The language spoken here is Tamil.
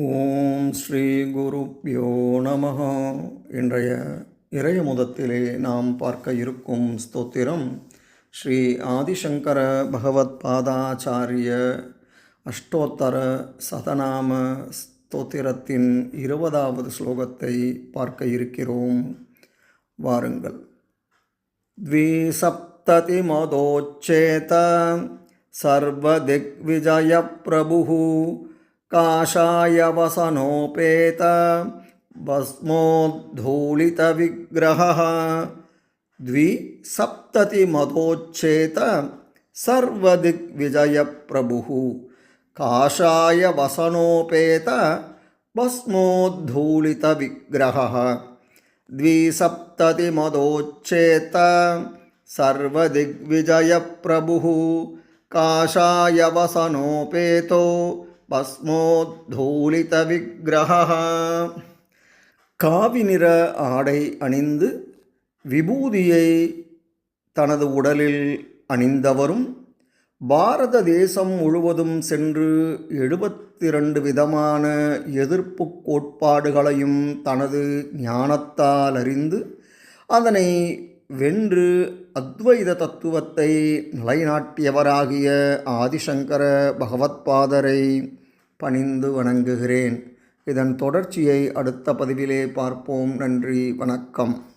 ஓம் ஸ்ரீ குருப்யோ நமஹ. இன்றைய இறையமுதத்திலே நாம் பார்க்க இருக்கும் ஸ்தோத்திரம் ஸ்ரீ ஆதிசங்கர பகவத் பாதாச்சாரிய அஷ்டோத்தர சதநாம ஸ்தோத்திரத்தின் 20வது ஸ்லோகத்தை பார்க்க இருக்கிறோம். வாருங்கள். த்விசப்ததி மதோச்சேத சர்வதிக்விஜய பிரபுஹு काशाय वसनोपेत भस्मोद्धूलितविग्रहः द्विसप्ततिमदोच्चेत सर्वदिग्विजयप्रभुः काशाय वसनोपेत भस्मोद्धूलितविग्रहः द्विसप्ततिमदोच्चेत सर्वदिग्विजयप्रभुः काशाय वसनोपेतो பஸ்மோத்தூலித விக்கிரஹ. காவி நிற ஆடை அணிந்து விபூதியை தனது உடலில் அணிந்தவரும் பாரத தேசம் முழுவதும் சென்று 72 விதமான எதிர்ப்பு கோட்பாடுகளையும் தனது ஞானத்தால் அறிந்து அதனை வென்று அத்வைத தத்துவத்தை நிலைநாட்டியவராகிய ஆதிசங்கர பகவத்பாதரை பணிந்து வணங்குகிறேன். இதன் தொடர்ச்சியை அடுத்த பதிவிலே பார்ப்போம். நன்றி, வணக்கம்.